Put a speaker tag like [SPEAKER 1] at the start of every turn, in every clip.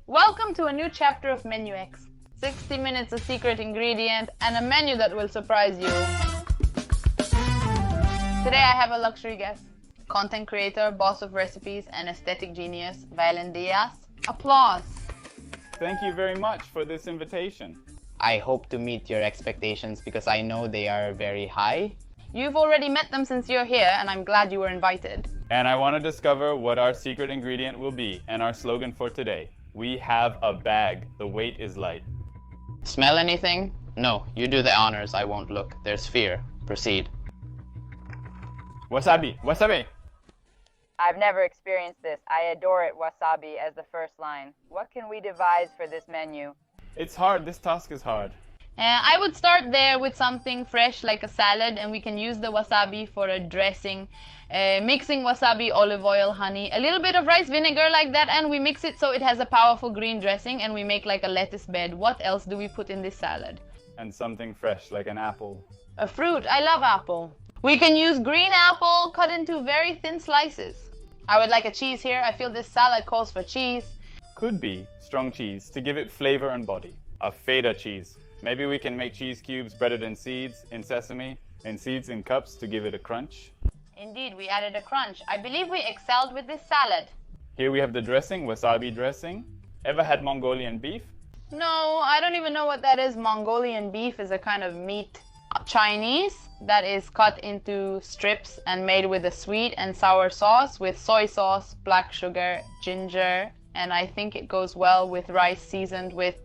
[SPEAKER 1] Welcome to a new chapter of Menu X. 60 minutes of secret ingredient and a menu that will surprise you. Today I have a luxury guest. Content creator, boss of recipes, and aesthetic genius, Valen Diaz. Applause!
[SPEAKER 2] Thank you very much for this invitation.
[SPEAKER 3] I hope to meet your expectations because I know they are very high.
[SPEAKER 1] You've already met them since you're here, and I'm glad you were invited.
[SPEAKER 2] And I want to discover what our secret ingredient will be and our slogan for today. We have a bag. The weight is light.
[SPEAKER 3] Smell anything? No, you do the honors. I won't look. There's fear. Proceed.
[SPEAKER 2] Wasabi! Wasabi!
[SPEAKER 4] I've never experienced this. I adore it, wasabi, as the first line. What can we devise for this menu?
[SPEAKER 2] It's hard. This task is hard.
[SPEAKER 1] I would start there with something fresh like a salad, and we can use the wasabi for a dressing. Mixing wasabi, olive oil, honey, a little bit of rice vinegar like that, and we mix it so it has a powerful green dressing, and we make like a lettuce bed. What else do we put in this salad?
[SPEAKER 2] And something fresh like an apple.
[SPEAKER 1] A fruit. I love apple. We can use green apple cut into very thin slices. I would like a cheese here. I feel this salad calls for cheese.
[SPEAKER 2] Could be strong cheese to give it flavor and body. A feta cheese. Maybe we can make cheese cubes breaded in seeds, in sesame, and seeds in cups to give it a crunch.
[SPEAKER 1] Indeed, we added a crunch. I believe we excelled with this salad.
[SPEAKER 2] Here we have the dressing, wasabi dressing. Ever had Mongolian beef?
[SPEAKER 1] No, I don't even know what that is. Mongolian beef is a kind of meat. Chinese that is cut into strips and made with a sweet and sour sauce with soy sauce, black sugar, ginger, and I think it goes well with rice seasoned with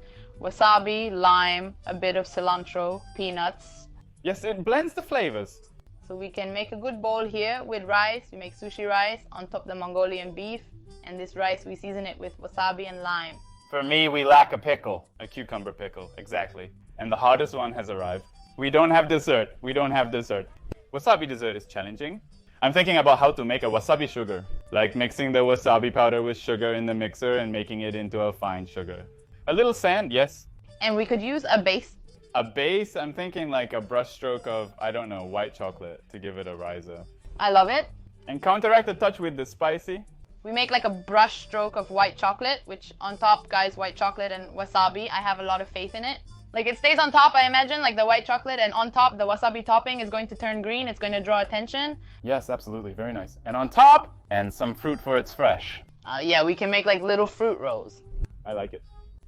[SPEAKER 1] wasabi, lime, a bit of cilantro, peanuts.
[SPEAKER 2] Yes, it blends the flavors.
[SPEAKER 1] So we can make a good bowl here with rice. We make sushi rice on top the Mongolian beef, and this rice we season it with wasabi and lime.
[SPEAKER 2] For me, we lack a pickle. A cucumber pickle, exactly. And the hardest one has arrived. We don't have dessert. We don't have dessert. Wasabi dessert is challenging. I'm thinking about how to make a wasabi sugar, like mixing the wasabi powder with sugar in the mixer and making it into a fine sugar. A little sand, yes.
[SPEAKER 1] And we could use a base.
[SPEAKER 2] A base, I'm thinking like a brushstroke of, I don't know, white chocolate to give it a riser.
[SPEAKER 1] I love it.
[SPEAKER 2] And counteract the touch with the spicy.
[SPEAKER 1] We make like a brush stroke of white chocolate, which on top, guys, white chocolate and wasabi. I have a lot of faith in it. Like it stays on top, I imagine, like the white chocolate, and on top, the wasabi topping is going to turn green. It's going to draw attention.
[SPEAKER 2] Yes, absolutely. Very nice. And on top, and some fruit for its fresh.
[SPEAKER 1] Yeah, we can make like little fruit rolls.
[SPEAKER 2] I like it.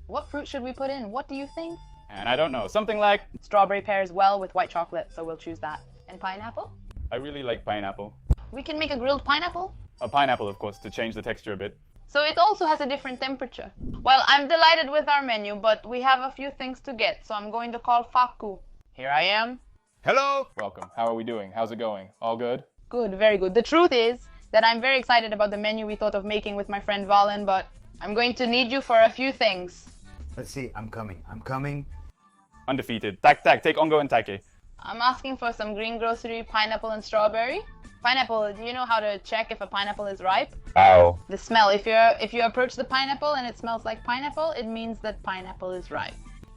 [SPEAKER 1] What fruit should we put in? What do you think?
[SPEAKER 2] And I don't know, something like...
[SPEAKER 1] Strawberry pairs well with white chocolate, so we'll choose that. And pineapple?
[SPEAKER 2] I really like pineapple.
[SPEAKER 1] We can make a grilled pineapple.
[SPEAKER 2] A pineapple, of course, to change the texture a bit.
[SPEAKER 1] So it also has a different temperature. Well, I'm delighted with our menu, but we have a few things to get, so I'm going to call Faku.
[SPEAKER 3] Here I am.
[SPEAKER 2] Hello! Welcome. How are we doing? How's it going? All good?
[SPEAKER 1] Good, very good. The truth is that I'm very excited about the menu we thought of making with my friend Valen, but I'm going to need you for a few things.
[SPEAKER 5] Let's see, I'm coming.
[SPEAKER 2] Undefeated. Take Ongo and Taike.
[SPEAKER 1] I'm asking for some green grocery, pineapple and strawberry. Pineapple, do you know how to check if a pineapple is ripe?
[SPEAKER 3] Ow.
[SPEAKER 1] The smell. If you approach the pineapple and it smells like pineapple, it means that pineapple is ripe.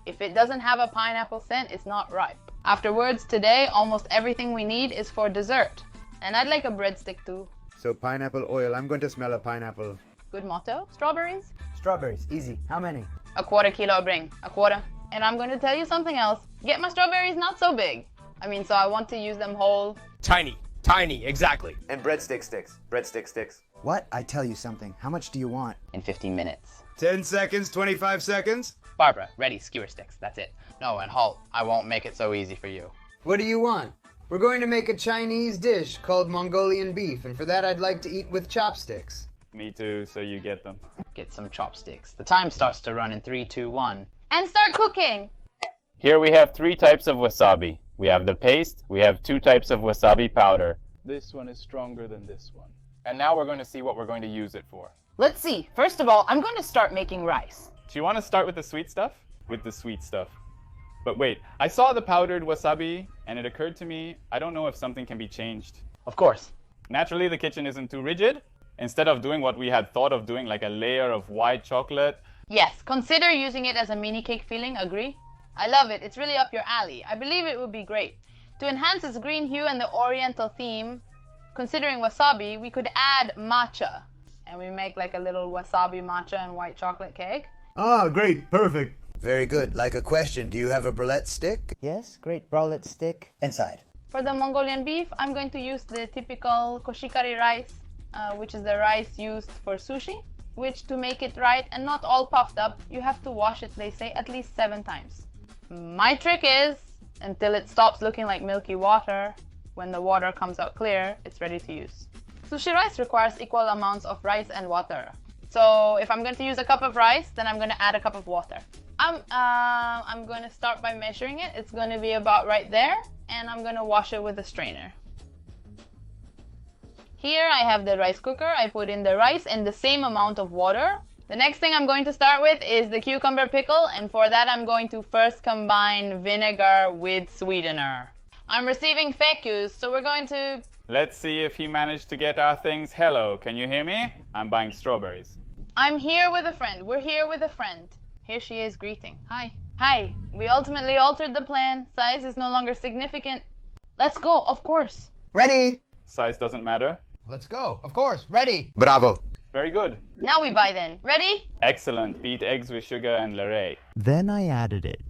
[SPEAKER 1] If it doesn't have a pineapple scent, it's not ripe. Afterwards, today, almost everything we need is for dessert. And I'd like a breadstick too.
[SPEAKER 5] So pineapple oil, I'm going to smell a pineapple.
[SPEAKER 1] Good motto. Strawberries?
[SPEAKER 5] Strawberries, easy. How many?
[SPEAKER 1] A quarter kilo bring. A quarter. And I'm going to tell you something else. Get my strawberries not so big. So I want to use them whole.
[SPEAKER 6] Tiny, exactly.
[SPEAKER 7] And breadstick sticks.
[SPEAKER 5] What? I tell you something. How much do you want?
[SPEAKER 3] In 15 minutes.
[SPEAKER 5] 10 seconds, 25 seconds?
[SPEAKER 3] Barbara, ready, skewer sticks. That's it. No, and halt. I won't make it so easy for you.
[SPEAKER 8] What do you want? We're going to make a Chinese dish called Mongolian beef, and for that I'd like to eat with chopsticks.
[SPEAKER 2] Me too, so you get them.
[SPEAKER 3] Get some chopsticks. The time starts to run in 3, 2, 1.
[SPEAKER 1] And start cooking!
[SPEAKER 2] Here we have 3 types of wasabi. We have the paste, we have 2 types of wasabi powder. This one is stronger than this one. And now we're going to see what we're going to use it for.
[SPEAKER 1] Let's see. First of all, I'm going to start making rice.
[SPEAKER 2] Do you want to start with the sweet stuff? With the sweet stuff. But wait, I saw the powdered wasabi, and it occurred to me, I don't know if something can be changed.
[SPEAKER 3] Of course.
[SPEAKER 2] Naturally, the kitchen isn't too rigid. Instead of doing what we had thought of doing, like a layer of white chocolate.
[SPEAKER 1] Yes, consider using it as a mini cake filling, agree? I love it. It's really up your alley. I believe it would be great. To enhance its green hue and the oriental theme, considering wasabi, we could add matcha. And we make like a little wasabi matcha and white chocolate cake.
[SPEAKER 5] Ah, great. Perfect.
[SPEAKER 8] Very good. Like a question, do you have a brulette stick?
[SPEAKER 5] Yes, great. Brulette stick. Inside.
[SPEAKER 1] For the Mongolian beef, I'm going to use the typical koshikari rice, which is the rice used for sushi, which to make it right and not all puffed up, you have to wash it, they say, at least 7 times. My trick is, until it stops looking like milky water, when the water comes out clear, it's ready to use. Sushi rice requires equal amounts of rice and water. So if I'm going to use a cup of rice, then I'm going to add a cup of water. I'm going to start by measuring it. It's going to be about right there, and I'm going to wash it with a strainer. Here I have the rice cooker. I put in the rice and the same amount of water. The next thing I'm going to start with is the cucumber pickle, and for that I'm going to first combine vinegar with sweetener. I'm receiving fake news, so we're going to...
[SPEAKER 2] Let's see if he managed to get our things. Hello, can you hear me? I'm buying strawberries.
[SPEAKER 1] I'm here with a friend. We're here with a friend. Here she is greeting. Hi. Hi. We ultimately altered the plan. Size is no longer significant. Let's go, of course.
[SPEAKER 8] Ready?
[SPEAKER 2] Size doesn't matter.
[SPEAKER 6] Let's go. Of course. Ready.
[SPEAKER 8] Bravo.
[SPEAKER 2] Very good.
[SPEAKER 1] Now we buy then. Ready?
[SPEAKER 2] Excellent. Beat eggs with sugar and larraix.
[SPEAKER 5] Then I added it.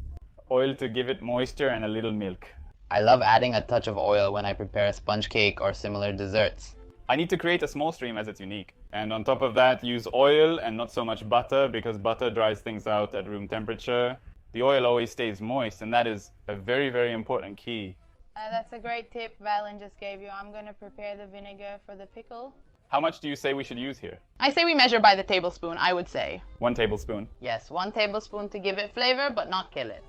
[SPEAKER 2] Oil to give it moisture and a little milk.
[SPEAKER 3] I love adding a touch of oil when I prepare a sponge cake or similar desserts.
[SPEAKER 2] I need to create a small stream as it's unique. And on top of that, use oil and not so much butter, because butter dries things out at room temperature. The oil always stays moist, and that is a very, very important key.
[SPEAKER 1] That's a great tip Valen just gave you. I'm going to prepare the vinegar for the pickle.
[SPEAKER 2] How much do you say we should use here?
[SPEAKER 1] I say we measure by the tablespoon, I would say.
[SPEAKER 2] 1 tablespoon.
[SPEAKER 1] Yes, 1 tablespoon to give it flavor, but not kill it.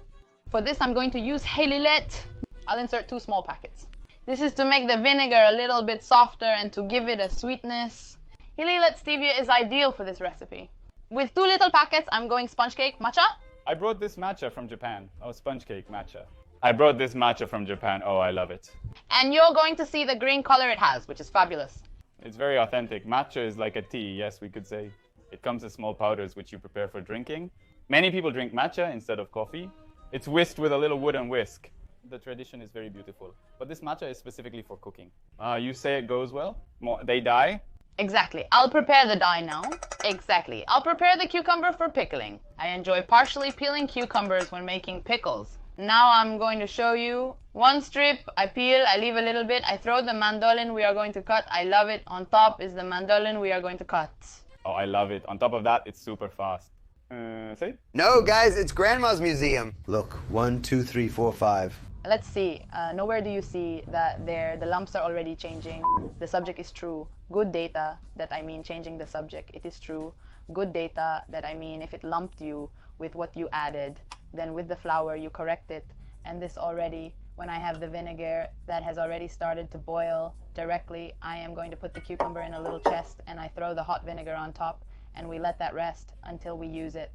[SPEAKER 1] For this, I'm going to use Halilette. I'll insert 2 small packets. This is to make the vinegar a little bit softer and to give it a sweetness. Halilette stevia is ideal for this recipe. With 2 little packets, I'm going sponge cake matcha.
[SPEAKER 2] I brought this matcha from Japan. Oh, sponge cake matcha. I brought this matcha from Japan. Oh, I love it.
[SPEAKER 1] And you're going to see the green color it has, which is fabulous.
[SPEAKER 2] It's very authentic. Matcha is like a tea, yes, we could say. It comes in small powders which you prepare for drinking. Many people drink matcha instead of coffee. It's whisked with a little wooden whisk. The tradition is very beautiful. But this matcha is specifically for cooking. You say it goes well? They die?
[SPEAKER 1] Exactly. I'll prepare the dye now. Exactly. I'll prepare the cucumber for pickling. I enjoy partially peeling cucumbers when making pickles. Now I'm going to show you 1 strip. I peel, I leave a little bit. I throw the mandolin we are going to cut. I love it. On top is the mandolin we are going to cut.
[SPEAKER 2] Oh, I love it. On top of that, it's super fast. Say it?
[SPEAKER 8] No, guys, it's Grandma's museum. Look, 1, 2, 3, 4, 5.
[SPEAKER 1] Let's see. Nowhere do you see that the lumps are already changing. The subject is true. Good data, that I mean changing the subject. It is true. Good data, that I mean if it lumped you with what you added, then with the flour you correct it. And this already, when I have the vinegar that has already started to boil directly, I am going to put the cucumber in a little chest and I throw the hot vinegar on top and we let that rest until we use it.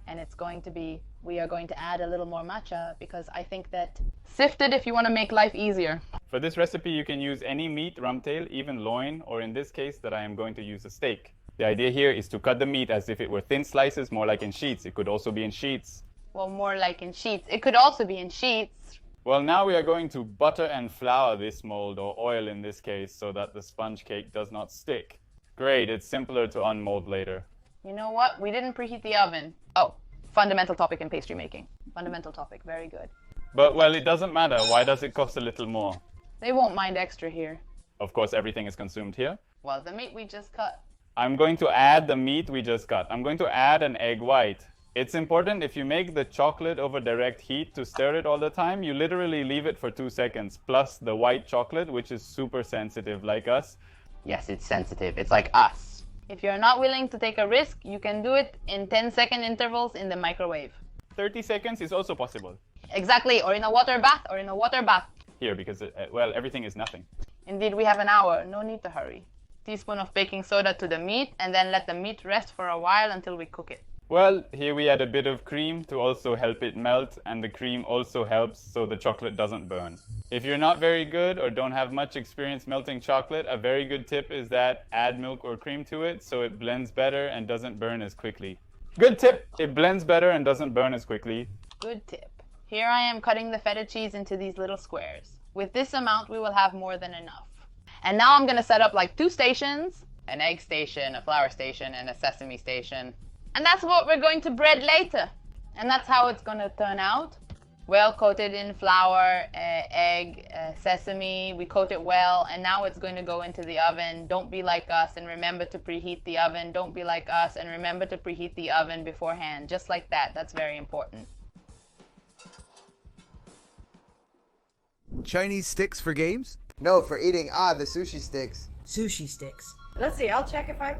[SPEAKER 1] And it's going to be, we are going to add a little more matcha because I think that sifted if you want to make life easier.
[SPEAKER 2] For this recipe, you can use any meat, rumtail, even loin, or in this case that I am going to use a steak. The idea here is to cut the meat as if it were thin slices, more like in sheets. It could also be in sheets.
[SPEAKER 1] Well, more like in sheets. It could also be in sheets.
[SPEAKER 2] Well, now we are going to butter and flour this mold, or oil in this case, so that the sponge cake does not stick. Great, it's simpler to unmold later.
[SPEAKER 1] You know what? We didn't preheat the oven. Oh, fundamental topic in pastry making. Fundamental topic, very good.
[SPEAKER 2] But, well, it doesn't matter. Why does it cost a little more?
[SPEAKER 1] They won't mind extra here.
[SPEAKER 2] Of course, everything is consumed here.
[SPEAKER 1] Well, the meat we just cut.
[SPEAKER 2] I'm going to add the meat we just cut. I'm going to add an egg white. It's important if you make the chocolate over direct heat to stir it all the time, you literally leave it for 2 seconds, plus the white chocolate, which is super sensitive like us.
[SPEAKER 3] Yes, it's sensitive. It's like us.
[SPEAKER 1] If you're not willing to take a risk, you can do it in 10-second intervals in the microwave.
[SPEAKER 2] 30 seconds is also possible.
[SPEAKER 1] Exactly, or in a water bath, or in a water bath.
[SPEAKER 2] Here, because, well, everything is nothing.
[SPEAKER 1] Indeed, we have an hour. No need to hurry. Teaspoon of baking soda to the meat, and then let the meat rest for a while until we cook it.
[SPEAKER 2] Well, here we add a bit of cream to also help it melt, and the cream also helps so the chocolate doesn't burn. If you're not very good or don't have much experience melting chocolate, a very good tip is that add milk or cream to it so it blends better and doesn't burn as quickly. Good tip! It blends better and doesn't burn as quickly.
[SPEAKER 1] Good tip. Here I am cutting the feta cheese into these little squares. With this amount, we will have more than enough. And now I'm going to set up like 2 stations.
[SPEAKER 3] An egg station, a flour station, and a sesame station.
[SPEAKER 1] And that's what we're going to bread later. And that's how it's going to turn out. Well coated in flour, egg, sesame. We coat it well, and now it's going to go into the oven. Don't be like us and remember to preheat the oven. Don't be like us and remember to preheat the oven beforehand. Just like that. That's very important.
[SPEAKER 9] Chinese sticks for games?
[SPEAKER 8] No, for eating. The sushi sticks.
[SPEAKER 10] Sushi sticks.
[SPEAKER 11] Let's see, I'll check if I...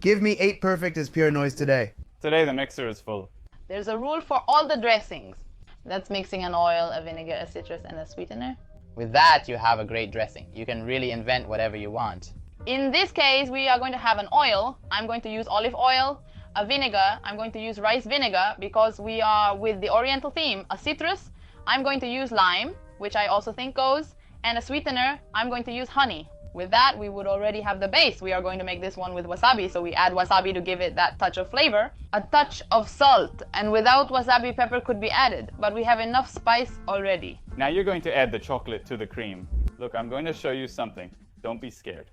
[SPEAKER 8] Give me 8 perfect as pure noise today.
[SPEAKER 2] Today the mixer is full.
[SPEAKER 1] There's a rule for all the dressings. That's mixing an oil, a vinegar, a citrus, and a sweetener.
[SPEAKER 3] With that, you have a great dressing. You can really invent whatever you want.
[SPEAKER 1] In this case, we are going to have an oil. I'm going to use olive oil. A vinegar, I'm going to use rice vinegar because we are with the Oriental theme. A citrus, I'm going to use lime, which I also think goes. And a sweetener, I'm going to use honey. With that, we would already have the base. We are going to make this one with wasabi, so we add wasabi to give it that touch of flavor. A touch of salt, and without wasabi, pepper could be added, but we have enough spice already.
[SPEAKER 2] Now you're going to add the chocolate to the cream. Look, I'm going to show you something. Don't be scared.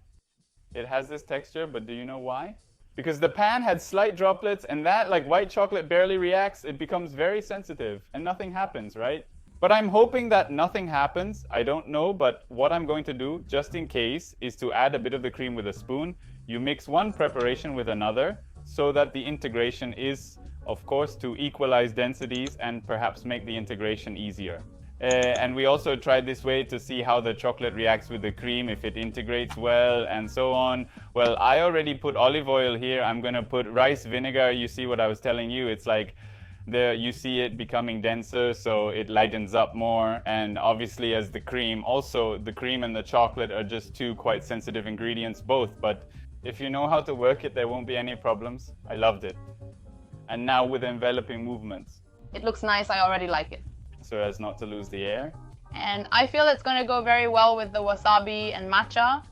[SPEAKER 2] It has this texture, but do you know why? Because the pan had slight droplets, and that, like white chocolate barely reacts, it becomes very sensitive, and nothing happens, right? But I'm hoping that nothing happens. I don't know, but what I'm going to do, just in case, is to add a bit of the cream with a spoon. You mix one preparation with another so that the integration is, of course, to equalize densities and perhaps make the integration easier. And we also tried this way to see how the chocolate reacts with the cream, if it integrates well, and so on. Well, I already put olive oil here. I'm going to put rice vinegar. You see what I was telling you? It's like you see it becoming denser, so it lightens up more. And obviously, as the cream, also the cream and the chocolate are just two quite sensitive ingredients both. But if you know how to work it, there won't be any problems. I loved it. And now with enveloping movements.
[SPEAKER 1] It looks nice. I already like it.
[SPEAKER 2] So as not to lose the air.
[SPEAKER 1] And I feel it's going to go very well with the wasabi and matcha,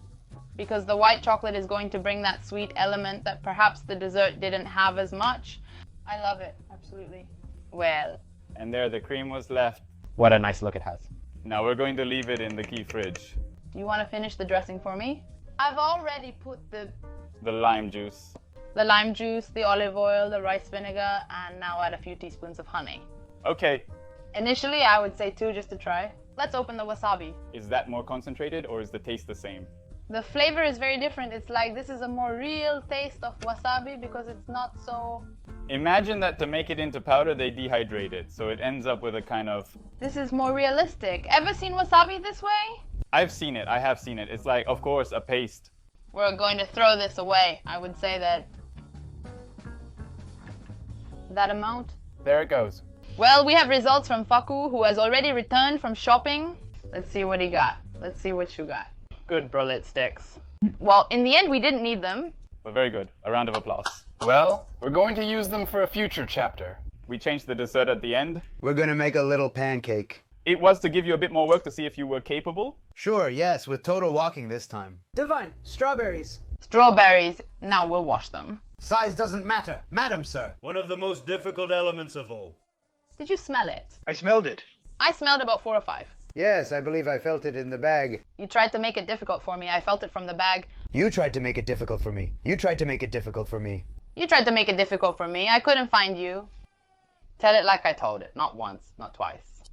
[SPEAKER 1] because the white chocolate is going to bring that sweet element that perhaps the dessert didn't have as much. I love it, absolutely. Well.
[SPEAKER 2] And there the cream was left.
[SPEAKER 3] What a nice look it has.
[SPEAKER 2] Now we're going to leave it in the key fridge.
[SPEAKER 1] Do you want to finish the dressing for me? I've already put the
[SPEAKER 2] lime juice.
[SPEAKER 1] The lime juice, the olive oil, the rice vinegar, and now add a few teaspoons of honey.
[SPEAKER 2] Okay.
[SPEAKER 1] Initially, I would say 2 just to try. Let's open the wasabi.
[SPEAKER 2] Is that more concentrated or is the taste the same?
[SPEAKER 1] The flavor is very different. It's like this is a more real taste of wasabi because it's not so...
[SPEAKER 2] Imagine that to make it into powder, they dehydrate it. So it ends up with a kind of...
[SPEAKER 1] This is more realistic. Ever seen wasabi this way?
[SPEAKER 2] I've seen it. I have seen it. It's like, of course, a paste.
[SPEAKER 1] We're going to throw this away. I would say that amount.
[SPEAKER 2] There it goes.
[SPEAKER 1] Well, we have results from Faku, who has already returned from shopping. Let's see what he got. Let's see what you got.
[SPEAKER 3] Good brulette sticks.
[SPEAKER 1] Well, in the end, we didn't need them.
[SPEAKER 2] But very good. A round of applause.
[SPEAKER 6] Well, we're going to use them for a future chapter.
[SPEAKER 2] We changed the dessert at the end.
[SPEAKER 8] We're gonna make a little pancake.
[SPEAKER 2] It was to give you a bit more work to see if you were capable.
[SPEAKER 8] Sure, yes, with total walking this time.
[SPEAKER 10] Divine. Strawberries.
[SPEAKER 1] Strawberries. Now we'll wash them.
[SPEAKER 8] Size doesn't matter. Madam, sir.
[SPEAKER 5] One of the most difficult elements of all.
[SPEAKER 1] Did you smell it?
[SPEAKER 6] I smelled it.
[SPEAKER 1] I smelled about 4 or 5.
[SPEAKER 8] Yes, I believe I felt it in the bag.
[SPEAKER 1] You tried to make it difficult for me. I felt it from the bag.
[SPEAKER 8] You tried to make it difficult for me. You tried to make it difficult for me.
[SPEAKER 1] You tried to make it difficult for me. I couldn't find you. Tell it like I told it. Not once, not twice.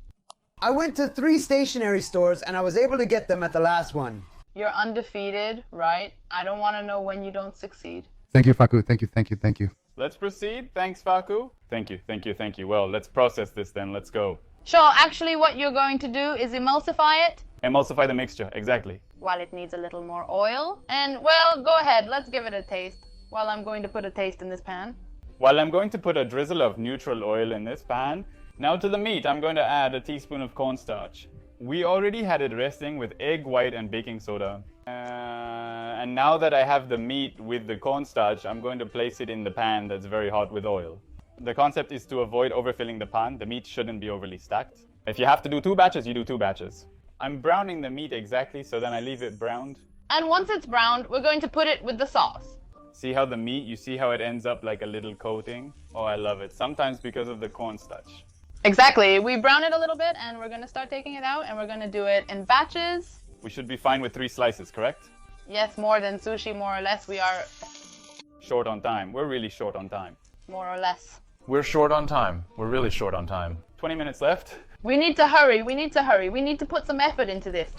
[SPEAKER 8] I went to 3 stationery stores and I was able to get them at the last one.
[SPEAKER 1] You're undefeated, right? I don't want to know when you don't succeed.
[SPEAKER 6] Thank you, Faku. Thank you, thank you, thank you.
[SPEAKER 2] Let's proceed. Thanks, Faku. Thank you, thank you, thank you. Well, let's process this then. Let's go.
[SPEAKER 1] Sure, actually what you're going to do is emulsify it.
[SPEAKER 2] Emulsify the mixture, exactly.
[SPEAKER 1] While it needs a little more oil. And, well, go ahead. Let's give it a taste. While I'm going to put a taste in this pan.
[SPEAKER 2] While I'm going to put a drizzle of neutral oil in this pan, now to the meat, I'm going to add a teaspoon of cornstarch. We already had it resting with egg white and baking soda. And now that I have the meat with the cornstarch, I'm going to place it in the pan that's very hot with oil. The concept is to avoid overfilling the pan. The meat shouldn't be overly stacked. If you have to do 2 batches, you do 2 batches. I'm browning the meat exactly, so then I leave it browned.
[SPEAKER 1] And once it's browned, we're going to put it with the sauce.
[SPEAKER 2] See how the meat, you see how it ends up like a little coating? Oh, I love it. Sometimes because of the cornstarch.
[SPEAKER 1] Exactly. We brown it a little bit, and we're going to start taking it out, and we're going to do it in batches.
[SPEAKER 2] We should be fine with 3 slices, correct?
[SPEAKER 1] Yes, more than sushi, more or less. We are...
[SPEAKER 2] Short on time. We're really short on time.
[SPEAKER 1] more or less.
[SPEAKER 6] We're short on time. We're really short on time.
[SPEAKER 2] 20 minutes left.
[SPEAKER 1] We need to hurry, we need to hurry. We need to put some effort into this.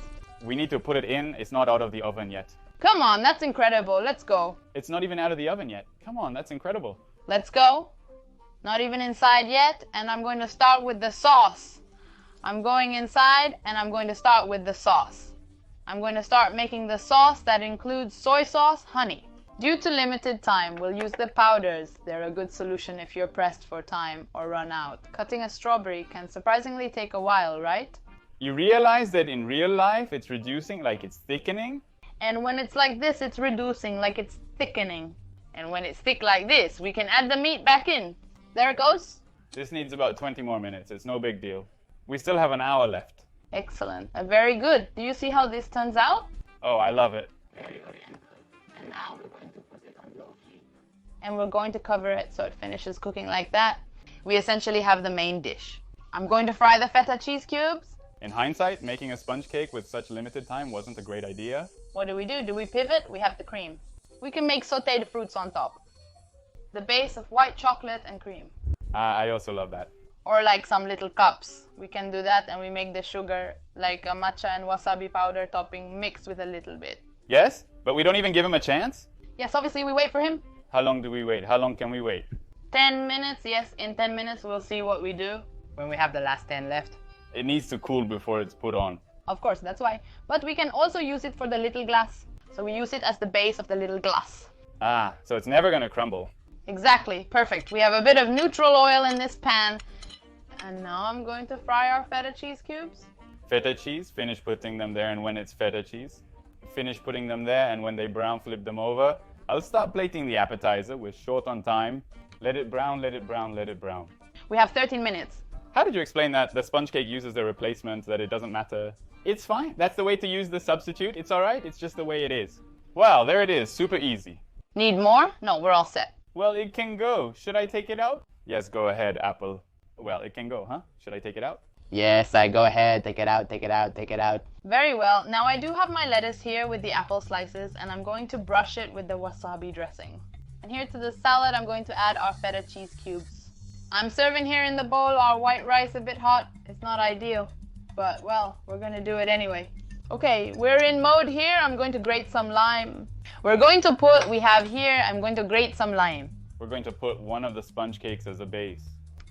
[SPEAKER 2] We need to put it in. It's not out of the oven yet.
[SPEAKER 1] Come on, that's incredible. Let's go.
[SPEAKER 2] It's not even out of the oven yet. Come on, that's incredible.
[SPEAKER 1] Let's go. Not even inside yet, and I'm going to start with the sauce. I'm going inside, and I'm going to start with the sauce. I'm going to start making the sauce that includes soy sauce, honey. Due to limited time, we'll use the powders. They're a good solution if you're pressed for time or run out. Cutting a strawberry can surprisingly take a while, right?
[SPEAKER 2] You realize that in real life, it's reducing like it's thickening?
[SPEAKER 1] And when it's like this, it's reducing like it's thickening. And when it's thick like this, we can add the meat back in. There it goes.
[SPEAKER 2] This needs about 20 more minutes. It's no big deal. We still have an hour left.
[SPEAKER 1] Excellent. Very good. Do you see how this turns out?
[SPEAKER 2] Oh, I love it.
[SPEAKER 1] And we're going to cover it so it finishes cooking like that. We essentially have the main dish. I'm going to fry the feta cheese cubes.
[SPEAKER 2] In hindsight, making a sponge cake with such limited time wasn't a great idea.
[SPEAKER 1] What do? Do we pivot? We have the cream. We can make sauteed fruits on top. The base of white chocolate and cream.
[SPEAKER 2] I also love that.
[SPEAKER 1] Or like some little cups. We can do that, and we make the sugar like a matcha and wasabi powder topping mixed with a little bit.
[SPEAKER 2] Yes? But we don't even give him a chance?
[SPEAKER 1] Yes, obviously we wait for him.
[SPEAKER 2] How long do we wait? How long can we wait?
[SPEAKER 1] 10 minutes, yes. In 10 minutes we'll see what we do when we have the last 10 left.
[SPEAKER 2] It needs to cool before it's put on.
[SPEAKER 1] Of course, that's why. But we can also use it for the little glass. So we use it as the base of the little glass.
[SPEAKER 2] Ah, so it's never gonna crumble.
[SPEAKER 1] Exactly, perfect. We have a bit of neutral oil in this pan. And now I'm going to fry our feta cheese cubes.
[SPEAKER 2] Feta cheese, finish putting them there, and when it's feta cheese, finish putting them there, and when they brown, flip them over. I'll start plating the appetizer. We're short on time. Let it brown, let it brown, let it brown.
[SPEAKER 1] We have 13 minutes.
[SPEAKER 2] How did you explain that the sponge cake uses the replacement, that it doesn't matter? It's fine. That's the way to use the substitute. It's alright. It's just the way it is. Well, there it is. Super easy.
[SPEAKER 1] Need more? No, we're all set.
[SPEAKER 2] Well, it can go. Should I take it out? Yes, go ahead, Apple. Well, it can go, huh? Should I take it out?
[SPEAKER 3] Yes, I go ahead. Take it out, take it out, take it out.
[SPEAKER 1] Very well. Now I do have my lettuce here with the apple slices, and I'm going to brush it with the wasabi dressing. And here to the salad, I'm going to add our feta cheese cubes. I'm serving here in the bowl our white rice a bit hot. It's not ideal, but well, we're going to do it anyway. Okay, we're in mode here. I'm going to grate some lime. I'm going to grate some lime.
[SPEAKER 2] We're going to put one of the sponge cakes as a base.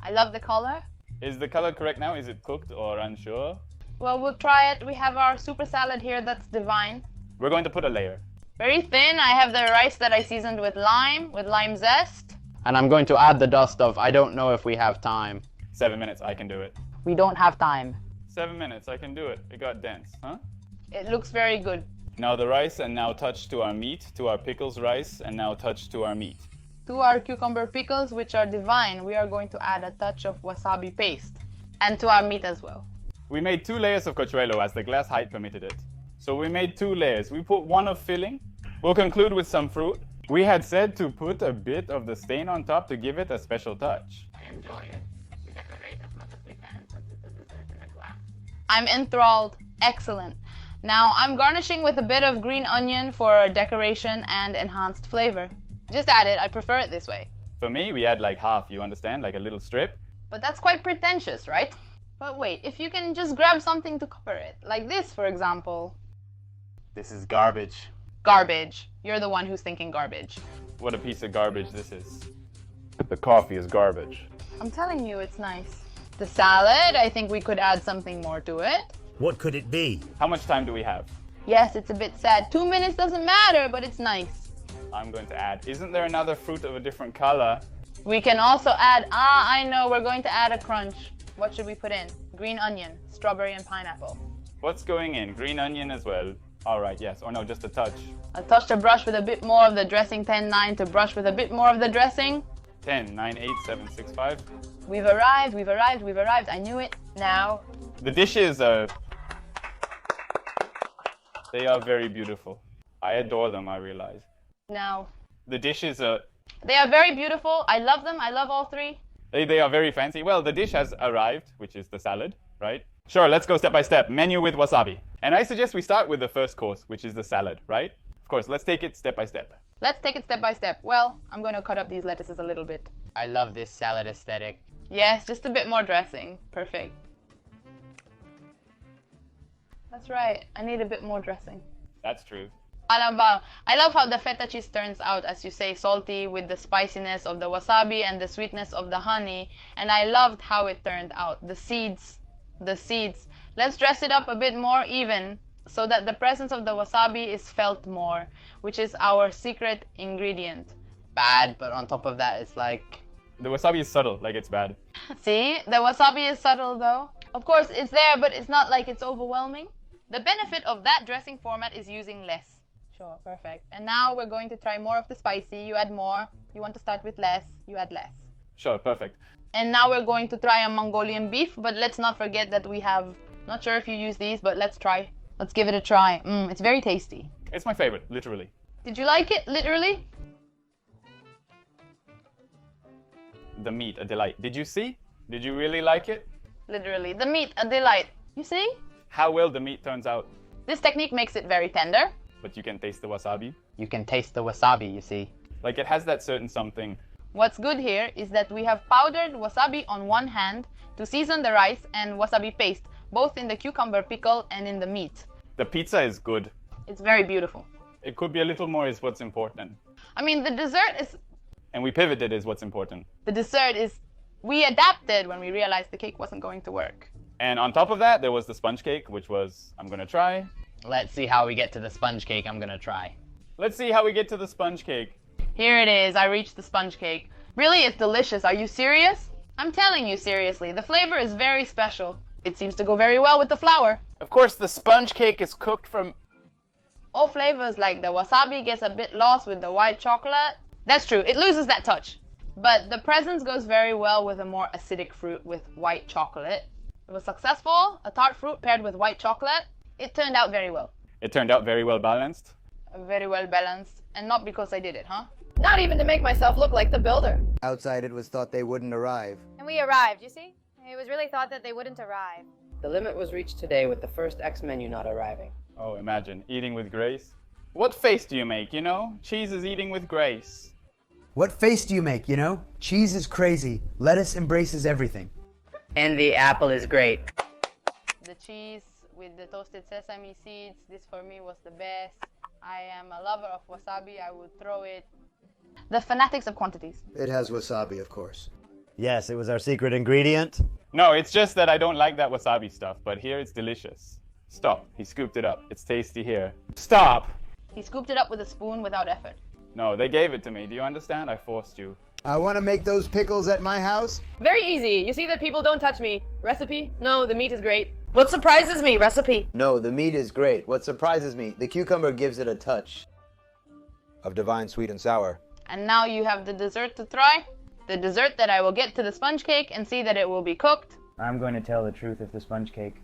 [SPEAKER 1] I love the color.
[SPEAKER 2] Is the color correct now? Is it cooked or unsure?
[SPEAKER 1] Well, we'll try it. We have our super salad here that's divine.
[SPEAKER 2] We're going to put a layer.
[SPEAKER 1] Very thin. I have the rice that I seasoned with lime zest.
[SPEAKER 3] And I'm going to add the dust of I don't know if we have time.
[SPEAKER 2] 7 minutes, I can do it.
[SPEAKER 1] We don't have time.
[SPEAKER 2] 7 minutes, I can do it. It got dense, huh?
[SPEAKER 1] It looks very good.
[SPEAKER 2] Now the rice, and now touch to our meat, to our pickles rice, and now touch to our meat.
[SPEAKER 1] To our cucumber pickles, which are divine, we are going to add a touch of wasabi paste. And to our meat as well.
[SPEAKER 2] We made 2 layers of cochuelo as the glass height permitted it. So we made 2 layers. We put one of filling. We'll conclude with some fruit. We had said to put a bit of the stain on top to give it a special touch.
[SPEAKER 1] I'm enthralled. Excellent. Now I'm garnishing with a bit of green onion for decoration and enhanced flavor. Just add it. I prefer it this way.
[SPEAKER 2] For me, we add like half, you understand? Like a little strip.
[SPEAKER 1] But that's quite pretentious, right? But wait, if you can just grab something to cover it. Like this, for example.
[SPEAKER 6] This is garbage.
[SPEAKER 1] Garbage. You're the one who's thinking garbage.
[SPEAKER 2] What a piece of garbage this is.
[SPEAKER 6] The coffee is garbage.
[SPEAKER 1] I'm telling you, it's nice. The salad, I think we could add something more to it.
[SPEAKER 5] What could it be?
[SPEAKER 2] How much time do we have?
[SPEAKER 1] Yes, it's a bit sad. 2 minutes doesn't matter, but it's nice.
[SPEAKER 2] I'm going to add. Isn't there another fruit of a different color?
[SPEAKER 1] We can also add, I know, we're going to add a crunch. What should we put in? Green onion, strawberry and pineapple.
[SPEAKER 2] What's going in? Green onion as well. All right, yes. Or no, just a touch.
[SPEAKER 1] A touch to brush with a bit more of the dressing. 10, 9 to brush with a bit more of the dressing.
[SPEAKER 2] 10, 9, 8, 7, 6, 5.
[SPEAKER 1] We've arrived, we've arrived, we've arrived. I knew it. Now.
[SPEAKER 2] The dishes are... They are very beautiful. I adore them, I realize.
[SPEAKER 1] Now.
[SPEAKER 2] The dishes are...
[SPEAKER 1] They are very beautiful. I love them. I love all three.
[SPEAKER 2] They are very fancy. Well, the dish has arrived, which is the salad, right? Sure, let's go step by step. Menu with wasabi. And I suggest we start with the first course, which is the salad, right? Of course, let's take it step by step.
[SPEAKER 1] Let's take it step by step. Well, I'm going to cut up these lettuces a little bit.
[SPEAKER 3] I love this salad aesthetic.
[SPEAKER 1] Yes, just a bit more dressing. Perfect. That's right. I need a bit more dressing.
[SPEAKER 2] That's true.
[SPEAKER 1] I love how the feta cheese turns out, as you say, salty with the spiciness of the wasabi and the sweetness of the honey. And I loved how it turned out. The seeds. Let's dress it up a bit more even so that the presence of the wasabi is felt more, which is our secret ingredient.
[SPEAKER 3] Bad, but on top of that, it's like...
[SPEAKER 2] The wasabi is subtle, like it's bad.
[SPEAKER 1] See, the wasabi is subtle though. Of course, it's there, but it's not like it's overwhelming. The benefit of that dressing format is using less. Sure, perfect. And now we're going to try more of the spicy. You add more. You want to start with less. You add less.
[SPEAKER 2] Sure, perfect.
[SPEAKER 1] And now we're going to try a Mongolian beef, but let's not forget that we have... Not sure if you use these, but let's try. Let's give it a try. It's very tasty.
[SPEAKER 2] It's my favorite, literally.
[SPEAKER 1] Did you like it, literally?
[SPEAKER 2] The meat, a delight. Did you see? Did you really like it?
[SPEAKER 1] Literally. The meat, a delight. You see?
[SPEAKER 2] How well the meat turns out.
[SPEAKER 1] This technique makes it very tender.
[SPEAKER 2] But you can taste the wasabi.
[SPEAKER 3] You can taste the wasabi, you see.
[SPEAKER 2] Like it has that certain something.
[SPEAKER 1] What's good here is that we have powdered wasabi on one hand to season the rice and wasabi paste, both in the cucumber pickle and in the meat.
[SPEAKER 2] The pizza is good.
[SPEAKER 1] It's very beautiful.
[SPEAKER 2] It could be a little more is what's important.
[SPEAKER 1] I mean, the dessert is...
[SPEAKER 2] And we pivoted is what's important.
[SPEAKER 1] The dessert is... We adapted when we realized the cake wasn't going to work.
[SPEAKER 2] And on top of that, there was the sponge cake, which was, I'm gonna try.
[SPEAKER 3] Let's see how we get to the sponge cake I'm gonna try.
[SPEAKER 2] Let's see how we get to the sponge cake.
[SPEAKER 1] Here it is. I reached the sponge cake. Really, it's delicious. Are you serious? I'm telling you seriously. The flavor is very special. It seems to go very well with the flour.
[SPEAKER 3] Of course, the sponge cake is cooked from...
[SPEAKER 1] All flavors like the wasabi gets a bit lost with the white chocolate. That's true. It loses that touch. But the presence goes very well with a more acidic fruit with white chocolate. It was successful. A tart fruit paired with white chocolate. It turned out very well.
[SPEAKER 2] It turned out very well balanced.
[SPEAKER 1] Very well balanced. And not because I did it, huh?
[SPEAKER 9] Not even to make myself look like the builder.
[SPEAKER 8] Outside it was thought they wouldn't arrive.
[SPEAKER 4] And we arrived, you see? It was really thought that they wouldn't arrive.
[SPEAKER 10] The limit was reached today with the first X menu not arriving.
[SPEAKER 2] Oh, imagine, eating with grace. What face do you make, you know? Cheese is eating with grace.
[SPEAKER 8] What face do you make, you know? Cheese is crazy. Lettuce embraces everything.
[SPEAKER 10] And the apple is great.
[SPEAKER 1] The cheese with the toasted sesame seeds, this for me was the best. I am a lover of wasabi. I would throw it. The fanatics of quantities.
[SPEAKER 8] It has wasabi, of course.
[SPEAKER 11] Yes, it was our secret ingredient.
[SPEAKER 2] No, it's just that I don't like that wasabi stuff, but here it's delicious. Stop. He scooped it up. It's tasty here. Stop!
[SPEAKER 1] He scooped it up with a spoon without effort.
[SPEAKER 2] No, they gave it to me. Do you understand? I forced you.
[SPEAKER 8] I want to make those pickles at my house.
[SPEAKER 9] Very easy. You see that people don't touch me. Recipe? No, the meat is great. What surprises me? Recipe?
[SPEAKER 8] No, the meat is great. What surprises me, the cucumber gives it a touch of divine sweet and sour.
[SPEAKER 1] And now you have the dessert to try. The dessert that I will get to the sponge cake and see that it will be cooked.
[SPEAKER 10] I'm going to tell the truth of the sponge cake.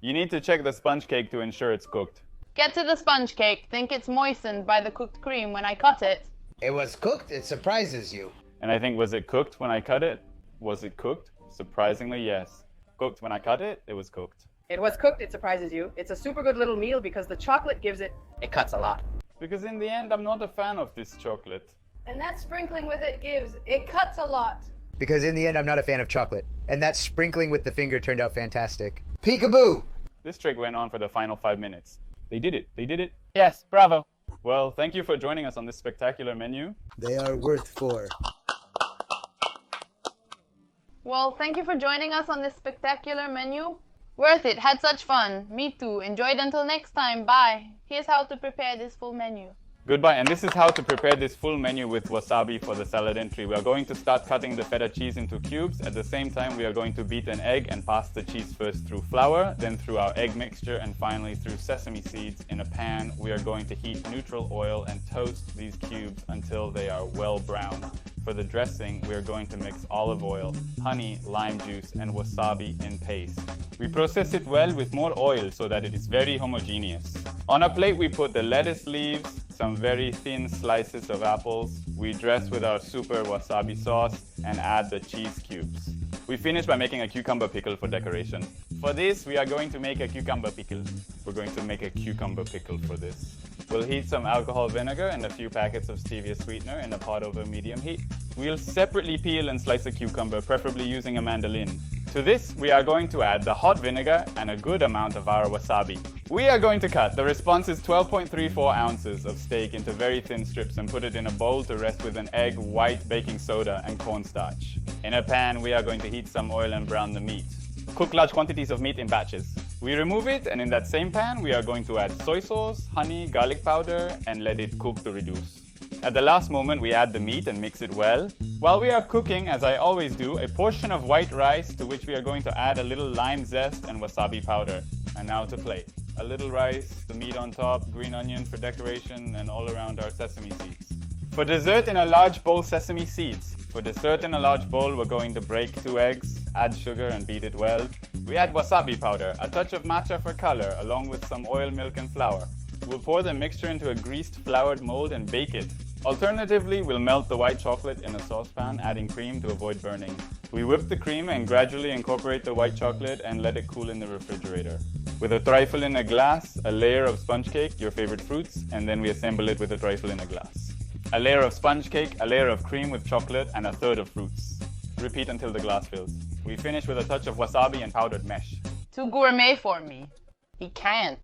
[SPEAKER 2] You need to check the sponge cake to ensure it's cooked.
[SPEAKER 1] Get to the sponge cake. Think it's moistened by the cooked cream when I cut it.
[SPEAKER 8] It was cooked. It surprises you.
[SPEAKER 2] And I think, was it cooked when I cut it? Was it cooked? Surprisingly, yes. Cooked when I cut it, it was cooked.
[SPEAKER 9] It was cooked, it surprises you. It's a super good little meal because the chocolate gives it...
[SPEAKER 3] It cuts a lot.
[SPEAKER 2] Because in the end, I'm not a fan of this chocolate.
[SPEAKER 9] And that sprinkling with it gives... It cuts a lot.
[SPEAKER 8] Because in the end, I'm not a fan of chocolate. And that sprinkling with the finger turned out fantastic. Peekaboo!
[SPEAKER 2] This trick went on for the final 5 minutes. They did it. They did it.
[SPEAKER 3] Yes, bravo.
[SPEAKER 2] Well, thank you for joining us on this spectacular menu.
[SPEAKER 8] They are worth 4.
[SPEAKER 1] Well, thank you for joining us on this spectacular menu. Worth it. Had such fun. Me too. Enjoyed until next time. Bye. Here's how to prepare this full menu.
[SPEAKER 2] Goodbye, and this is how to prepare this full menu with wasabi for the salad entry. We are going to start cutting the feta cheese into cubes. At the same time, we are going to beat an egg and pass the cheese first through flour, then through our egg mixture, and finally through sesame seeds. In a pan, we are going to heat neutral oil and toast these cubes until they are well browned. For the dressing, we are going to mix olive oil, honey, lime juice, and wasabi in paste. We process it well with more oil so that it is very homogeneous. On a plate, we put the lettuce leaves, some very thin slices of apples. We dress with our super wasabi sauce and add the cheese cubes. We finish by making a cucumber pickle for decoration. For this, we are going to make a cucumber pickle. We're going to make a cucumber pickle for this. We'll heat some alcohol vinegar and a few packets of stevia sweetener in a pot over medium heat. We'll separately peel and slice a cucumber, preferably using a mandolin. To this, we are going to add the hot vinegar and a good amount of our wasabi. We are going to cut the response's 12.34 ounces of steak into very thin strips and put it in a bowl to rest with an egg, white baking soda, and cornstarch. In a pan, we are going to heat some oil and brown the meat. Cook large quantities of meat in batches. We remove it, and in that same pan, we are going to add soy sauce, honey, garlic powder, and let it cook to reduce. At the last moment, we add the meat and mix it well. While we are cooking, as I always do, a portion of white rice to which we are going to add a little lime zest and wasabi powder. And now to plate. A little rice, the meat on top, green onion for decoration, and all around our sesame seeds. For dessert in a large bowl, sesame seeds. For dessert in a large bowl, we're going to break 2 eggs, add sugar and beat it well. We add wasabi powder, a touch of matcha for color, along with some oil, milk, and flour. We'll pour the mixture into a greased floured mold and bake it. Alternatively, we'll melt the white chocolate in a saucepan, adding cream to avoid burning. We whip the cream and gradually incorporate the white chocolate and let it cool in the refrigerator. With a trifle in a glass, a layer of sponge cake, your favorite fruits, and then we assemble it with a trifle in a glass. A layer of sponge cake, a layer of cream with chocolate, and a third of fruits. Repeat until the glass fills. We finish with a touch of wasabi and powdered mesh.
[SPEAKER 1] Too gourmet for me. He can't.